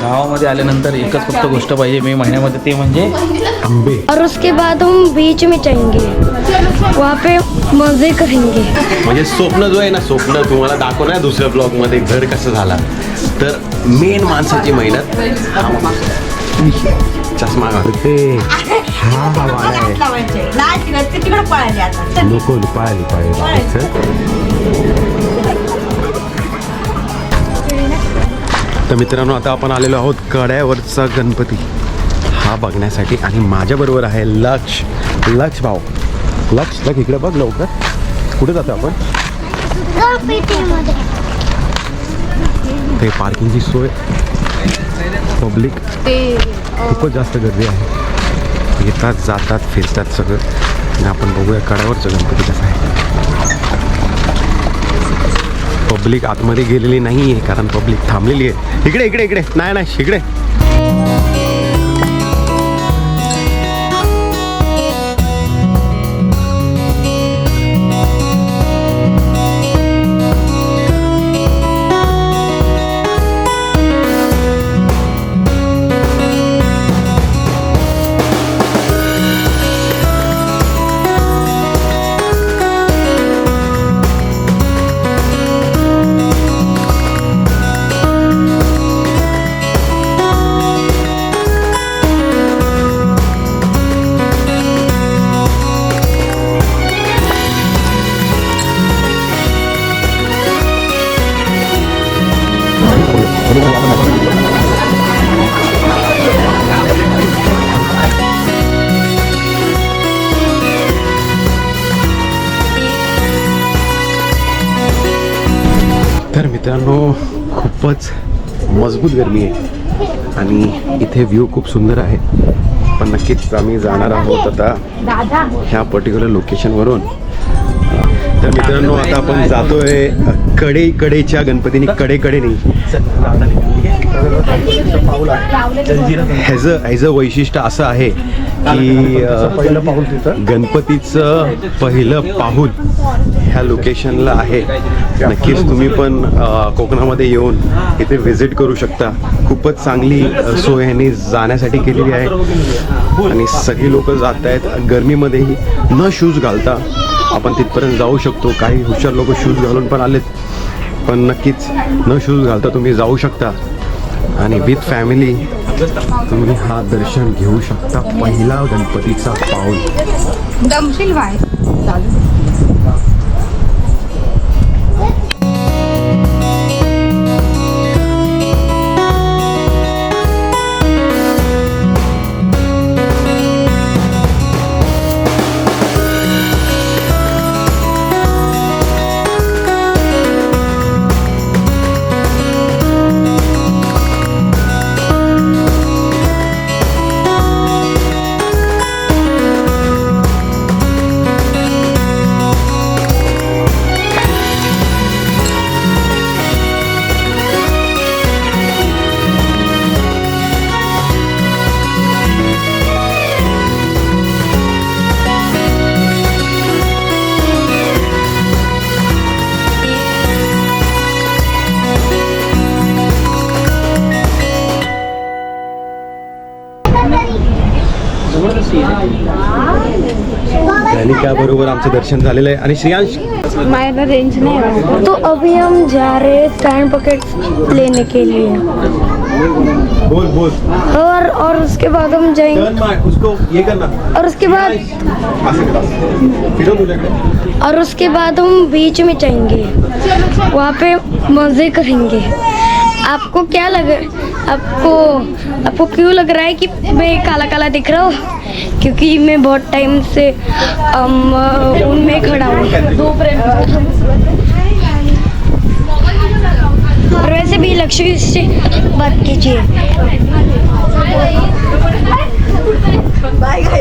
गावामध्ये आल्यानंतर एकच फक्त गोष्ट पाहिजे मे महिन्यामध्ये, ते म्हणजे आंबे. और उसके बाद हम बीच में जाएंगे, वहाँ पे मजे करेंगे. म्हणजे स्वप्न जो आहे ना, स्वप्न तुम्हाला दाखवणार दुसऱ्या ब्लॉगमध्ये घर कसं झाला. तर मेन माणसाची मेहनत. चष्मा घालते हा नको पाळली. तर मित्रांनो, आता आपण आलेलो आहोत कड्यावरचा गणपती हा बघण्यासाठी. आणि माझ्याबरोबर आहे लक्ष भाऊ. लक्ष इकडे बघ लवकर. कुठे जातो आपण? ते पार्किंगची सोय, पब्लिक खूपच जास्त गर्दी आहे. येतात जातात फिरतात सगळं. आणि आपण बघूया कड्यावरचं गणपती कसं आहे. पब्लिक आतमध्ये गेलेली नाही आहे कारण पब्लिक थांबलेली आहे. इकडे इकडे इकडे नाही इकडे. तर मित्रांनो, खूपच मजबूत गरमी आहे आणि इथे व्ह्यू खूप सुंदर आहे. पण नक्कीच आम्ही जाणार आहोत आता ह्या पर्टिक्युलर लोकेशनवरून. तर मित्रांनो, आता आपण जातोय कडेच्या गणपतीनी. कडेने ह्याचं वैशिष्ट्य असं आहे की गणपतीचं पहिलं पाऊल ह्या लोकेशनला आहे. नक्कीच तुम्ही पण कोकणामध्ये येऊन इथे व्हिजिट करू शकता. खूपच चांगली सोय ह्यांनी जाण्यासाठी केलेली आहे आणि सगळी लोक जात आहेत. गरमीमध्येही न शूज घालता आपण तिथपर्यंत जाऊ शकतो. काही हुशार लोक शूज घालून पण आलेत, पण नक्कीच न शूज घालता तुम्ही जाऊ शकता आणि विथ फॅमिली तुम्ही हा दर्शन घेऊ शकता. पहिला गणपतीचा पाऊल. दमशील व्हाय बरोबर आमचं दर्शन झालेलं आहे. आणि श्रेयांश, मायना रेंज नहीं है तो अभी हम जा रहे हैं स्टैंड पॉकेट लेने के लिए. बोल. और उसके बाद हम जाएंगे. उसको ये करना. और उसके बाद हम बीच में जाएंगे, वहाँ पे मजे करेंगे. आपको क्या लग आपको क्यों लग रहा है कि मैं काला काला दिख रहा हूँ? क्योंकि मैं बहुत टाइम से उनमें खड़ा हूँ. और वैसे भी लक्ष्य से बात कीजिए.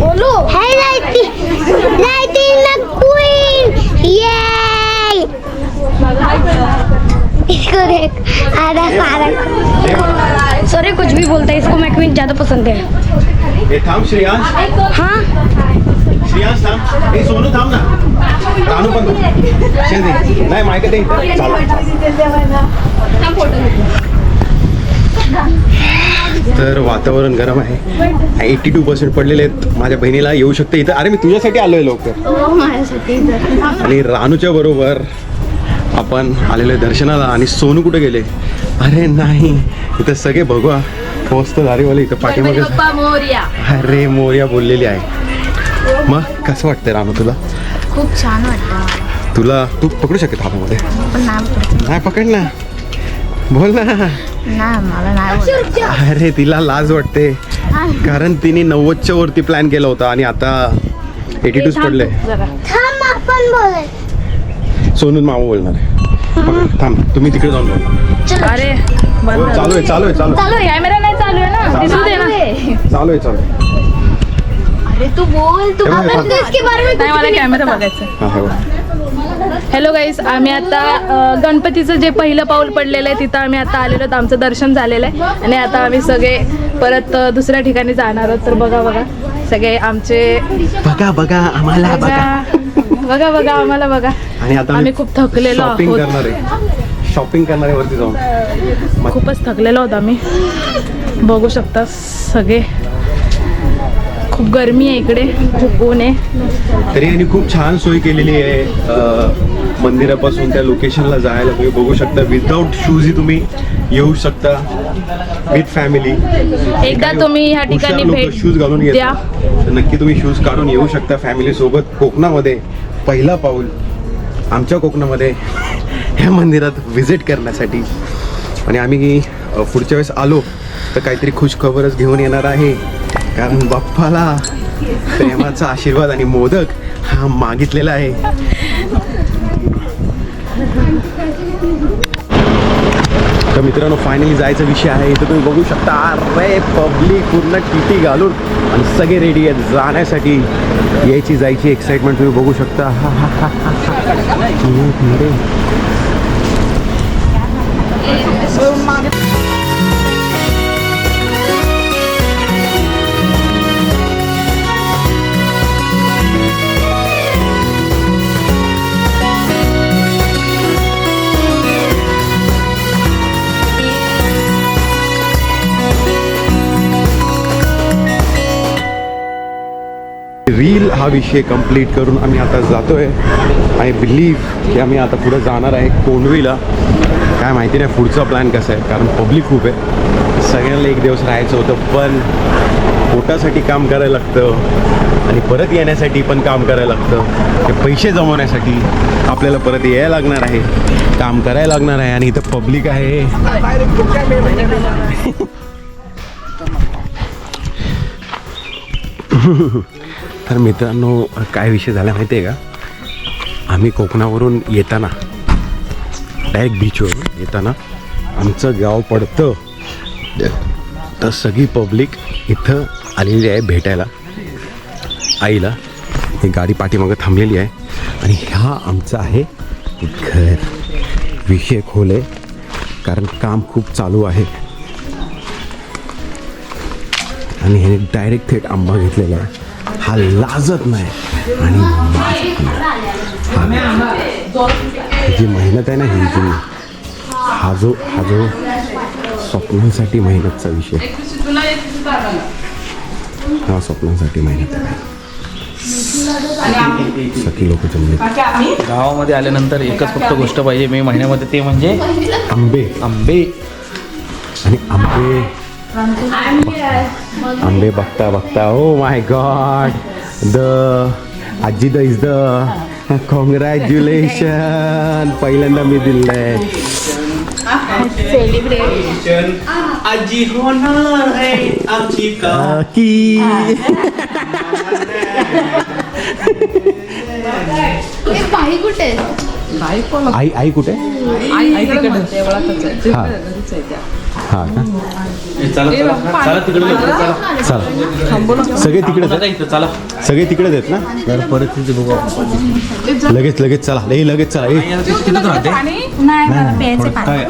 बोलो. हाय लाइटिंग क्वीन. ये इसको देख. सॉरी, कुछ भी बोलता है, इसको मैं क्वीन ज़्यादा पसंद है. थांब श्रेयांश. हाँ श्रेयांश थांब. सोनू थांब ना. रानू पण नाही माहिती ते तर वातावरण गरम आहे 82% पडलेले आहेत. माझ्या बहिणीला येऊ शकते इथं. अरे मी तुझ्यासाठी आलोय लवकर. आणि रानूच्या बरोबर आपण आलेले दर्शनाला. आणि सोनू कुठे गेले? अरे नाही, इथं सगळे भगवा मस्त दारीवाले इथं पाठीमागे. अरे मोर्या बोललेली आहे. मग कसं वाटतंय रानू तुला? खूप छान वाटतं. तुला तू पकडू शकते हातामध्ये? पण नाही पकड ना, बोल ना. नाही मला नाही. अरे तिला लाज वाटते कारण तिने 90च्या वरती प्लॅन केला होता आणि आता 82 पडले. सोनू मामा बोलणार आहे. पकड, थांब तुम्ही तिकडे जाऊन बोला. अरे चालू आहे चालू आहे चालू आहे कॅमेरा नाही चालू आहे ना, दिसू दे ना. चालू आहे चालू आहे. अरे तू बोल तू. नाही मला कॅमेरा बघायचा. हा हा हॅलो गाईस, आम्ही आता गणपतीचं जे पहिलं पाऊल पडलेलं आहे तिथं आम्ही आता आलेलो आहोत. आमचं दर्शन झालेलं आहे आणि आता आम्ही सगळे परत दुसऱ्या ठिकाणी जाणार आहोत. तर बघा बघा सगळे आमचे बघा बघा आम्हाला बघा. बघा बघा आम्हाला बघा. आणि आता आम्ही खूप थकलेलो शॉपिंग आहोत. करणार आहे. शॉपिंग करणार आहे वरती जाऊन. खूपच थकलेलो आहोत आम्ही. बघू शकता सगळे. खूप गरमी आहे इकडे, खूप ऊन आहे. तरी यांनी खूप छान सोय केलेली आहे. मंदिरापासून त्या लोकेशनला जायला तुम्ही बघू शकता. विदाऊट शूजही तुम्ही येऊ शकता विथ फॅमिली. एकदा तुम्ही ह्या ठिकाणी भेट शूज घालून द्या. येतात तर नक्की तुम्ही शूज काढून येऊ शकता फॅमिली सोबत. कोकणामध्ये पहिला पाऊल आमच्या कोकणामध्ये ह्या मंदिरात व्हिजिट करण्यासाठी. आणि आम्ही पुढच्या वेळेस आलो तर काहीतरी खुश खबरच घेऊन येणार आहे. कारण बाप्पाला प्रेमाचा आशीर्वाद आणि मोदक हा मागितलेला आहे. तर मित्रांनो फायनली जायचा विषय आहे. इथं तुम्ही बघू शकता. अरे पब्लिक पूर्ण टीटी घालून आणि सगळे रेडी आहेत जाण्यासाठी. यायची जायची एक्साइटमेंट तुम्ही बघू शकता. हा हा हा रील हा विषय कंप्लीट करून आम्ही आता जातोय. आय बिलीव्ह की आम्ही आता पुढे जाणार आहे कोंडवीला. काय माहिती नाही पुढचा प्लॅन कसा आहे कारण पब्लिक खूप आहे. सगळ्यांना एक दिवस राहायचं होतं पण पोटासाठी काम करायला लागतं आणि परत येण्यासाठी पण काम करायला लागतं. ते पैसे जमवण्यासाठी आपल्याला परत यायला लागणार आहे, काम करायला लागणार आहे. आणि इथं पब्लिक आहे. तर मित्रांनो काय विषय झाला माहिती आहे का? आम्ही कोकणावरून येताना डायरेक्ट बीचवरून येताना आमचं गाव पडतं तर सगळी पब्लिक इथं आलेली आहे भेटायला आईला. ही गाडी पाठीमागं थांबलेली आहे आणि हा आमचा आहे घर. विषय खोल आहे कारण काम खूप चालू आहे आणि ह्याने डायरेक्ट थेट आंबा घेतलेला आहे. हा लाजत नाही आणि जी मेहनत आहे ना ही जी हा जो स्वप्नांसाठी मेहनतचा विषय. हा स्वप्नांसाठी मेहनत आहे. सगळी लोक जमले. गावामध्ये आल्यानंतर एकच फक्त गोष्ट पाहिजे मे महिन्यामध्ये, ते म्हणजे आंबे. आंबे. आणि आंबे बघता बघता ओ माय गॉड द आजी द इज द कॉंग्रॅच्युलेशन. पहिल्यांदा मी दिलंय. सेलिब्रेशन आजी होणार आहे आमची काकी. बाई कुठे? आई कुठे? हा हा का? चला तिकडे चला सगळे तिकडेच चला सगळे तिकडेच आहेत ना? तर परिस्थिती बघू आपण. लगेच चला लगेच चला. तिथेच राहते काय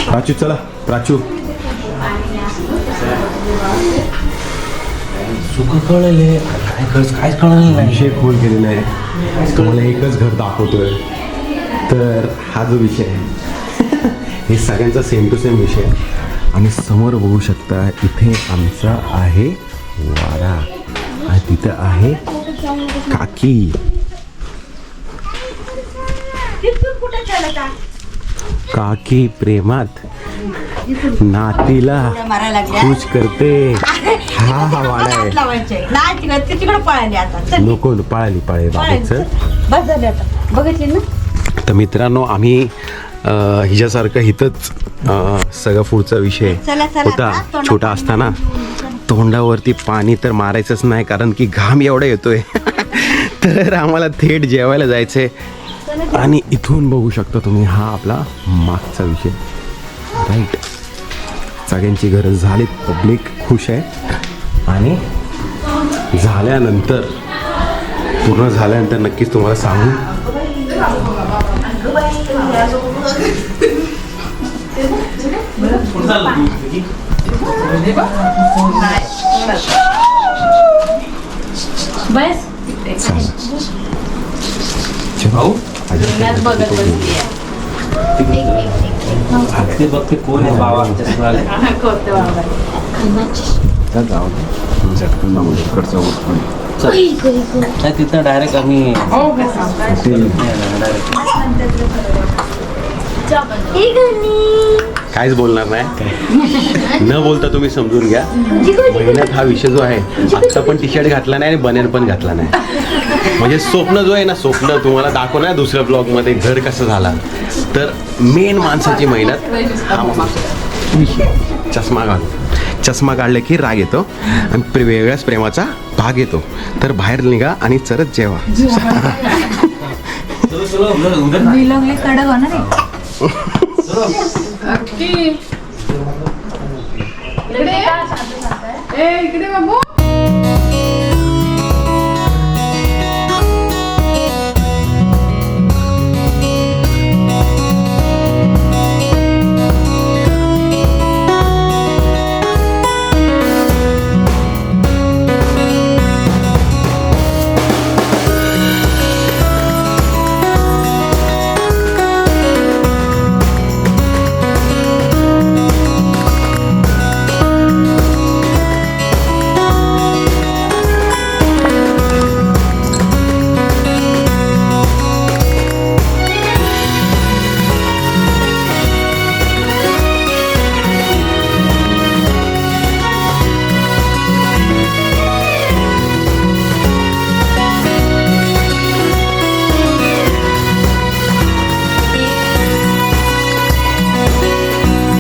प्राचू चला प्राचू. सुख कळले काहीच कळलं नाही. विषय खोल केलेला आहे. तुम्हाला एकच घर दाखवतोय. तर हा जो विषय आहे हे सगळ्यांचा सेम टू सेम विषय आहे. आणि समोर बघू शकता इथे आमचा आहे वाडा आणि तिथं आहे काकी. काकी प्रेमात नातीला खुश करते. हा वाडा आहे. नको पळाली बाबूचं. बस झाले आता बघितली ना. तर मित्रांनो आम्ही हिच्यासारखं इथंच सगळं पुढचा विषय होता. छोटा असताना तोंडावरती पाणी तर मारायचंच नाही कारण की घाम एवढा येतोय. तर आम्हाला थेट जेवायला जायचंय. आणि इथून बघू शकता तुम्ही हा आपला मागचा विषय राईट. सगळ्यांची गरज झाली. पब्लिक खुश आहे. आणि झाल्यानंतर पूर्ण झाल्यानंतर नक्कीच तुम्हाला सांगू. भाऊ बघते कोण आहे बाबा तिथं डायरेक्ट आम्ही काहीच बोलणार नाही. न बोलता तुम्ही समजून घ्या. महिन्यात हा विषय जो आहे आत्ता पण टी शर्ट घातला नाही आणि बनियन पण घातला नाही. म्हणजे स्वप्न जो आहे ना स्वप्न तुम्हाला दाखवणार दुसऱ्या ब्लॉगमध्ये घर कसं झाला. तर मेन माणसाची मेहनत हा विषय. चष्मा काढले की राग येतो आणि वेगळ्याच प्रेमाचा भाग येतो. तर बाहेर निघा आणि चरत जेवा. विलंगले कडक होणार आहे. इकडे बाबू.